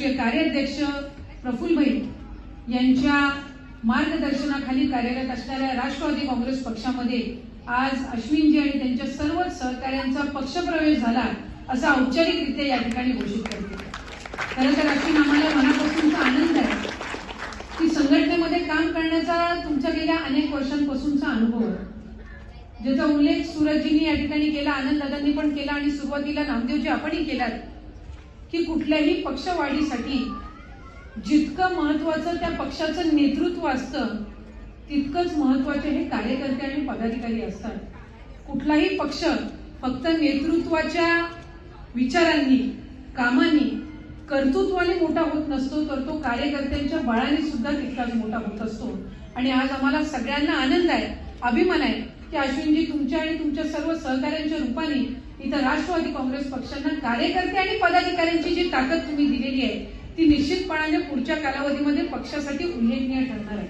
राष्ट्रीय कार्याध्यक्ष प्रफुल्लभाई यांच्या मार्गदर्शनाखाली कार्यरत असणाऱ्या राष्ट्रवादी काँग्रेस पक्षामध्ये आज अश्विनजी आणि त्यांच्या सर्व सहकाऱ्यांचा पक्षप्रवेश झाला असा औपचारिकरित्या या ठिकाणी घोषित करते। खरं तर अश्विन, आम्हाला मनापासूनचा आनंद आहे की संघटनेमध्ये काम करण्याचा तुमचा गेल्या अनेक वर्षांपासूनचा अनुभव आहे, ज्याचा उल्लेख सूरजजींनी या ठिकाणी केला, आनंददादांनी पण केला आणि सुरुवातीला नामदेवजी आपणही केलात की कुठल्याही पक्षवाढीसाठी जितकं महत्वाचं त्या पक्षाचं नेतृत्व असतं तितकंच महत्वाचे हे कार्यकर्ते आणि पदाधिकारी असतात। कुठलाही पक्ष फक्त नेतृत्वाच्या विचारांनी, कामांनी, कर्तृत्वाने मोठा होत नसतो, तर तो कार्यकर्त्यांच्या बळाने सुद्धा तितकाच मोठा होत असतो। आणि आज आम्हाला सगळ्यांना आनंद आहे, अभिमान आहे की अश्विनजी तुमच्या आणि तुमच्या सर्व सहकाऱ्यांच्या रूपाने इथं राष्ट्रवादी काँग्रेस पक्षांना कार्यकर्ते आणि पदाधिकाऱ्यांची जी ताकद तुम्ही दिलेली आहे ती निश्चितपणाने पुढच्या कालावधीमध्ये पक्षासाठी उल्लेखनीय ठरणार आहे।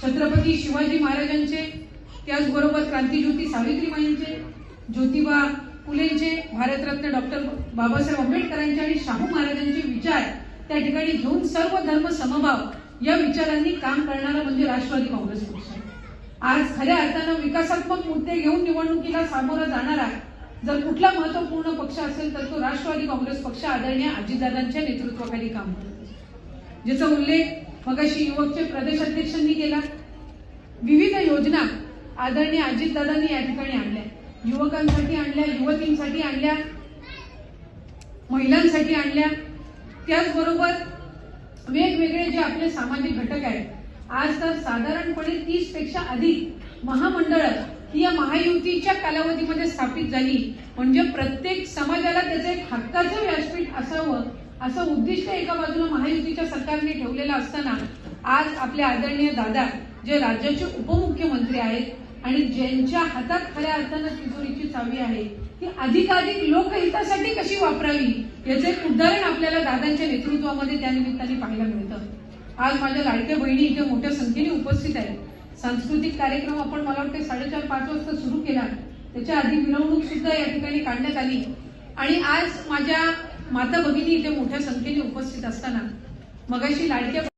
छत्रपती शिवाजी महाराजांचे, त्याचबरोबर क्रांतीज्योती सावित्रीबाईंचे, ज्योतिबा फुलेंचे, भारतरत्न डॉक्टर बाबासाहेब आंबेडकरांचे आणि शाहू महाराजांचे विचार त्या ठिकाणी घेऊन सर्व धर्म समभाव या विचारांनी काम करणारा म्हणजे राष्ट्रवादी काँग्रेस पक्ष। आज खऱ्या अर्थानं विकासात्मक मुद्दे घेऊन निवडणुकीला सामोरं जाणारा जर कुठला महत्वपूर्ण पक्ष असेल तर तो राष्ट्रवादी काँग्रेस पक्ष आदरणीय अजितदादांच्या नेतृत्वाखाली काम करतो, ज्याचा उल्लेख मगाशी युवकचे प्रदेशाध्यक्षांनी केला। विविध योजना आदरणीय अजितदादांनी या ठिकाणी आणल्या, युवकांसाठी आणल्या, युवतींसाठी आणल्या, महिलांसाठी आणल्या, त्याचबरोबर वेगवेगळे जे आपले सामाजिक घटक आहेत। आज तर साधारणपणे 30 पेक्षा अधिक महामंडळं ही या महायुतीच्या कालावधीमध्ये स्थापित झाली, म्हणजे प्रत्येक समाजाला त्याचं एक हक्काचं व्यासपीठ असावं असं उद्दिष्ट एका बाजूला महायुतीच्या सरकारने ठेवलेलं असताना आज आपले आदरणीय दादा जे राज्याचे उपमुख्यमंत्री आहेत आणि ज्यांच्या हातात खऱ्या अर्थानं तिजोरीची चावी आहे ती अधिकाधिक लोकहितासाठी कशी वापरावी याचे एक उदाहरण आपल्याला दादांच्या नेतृत्वामध्ये त्या निमित्ताने पाहायला मिळतं। आज माझ्या लाडक्या बहिणी इथे मोठ्या संख्येने उपस्थित आहेत। सांस्कृतिक कार्यक्रम आपण मला वाटते 4:30-5 वाजता सुरू केला, त्याच्या आधी मिरवणूक सुद्धा या ठिकाणी काढण्यात आली आणि आज माझ्या माता भगिनी इथे मोठ्या संख्येने उपस्थित असताना मगाशी लाडक्या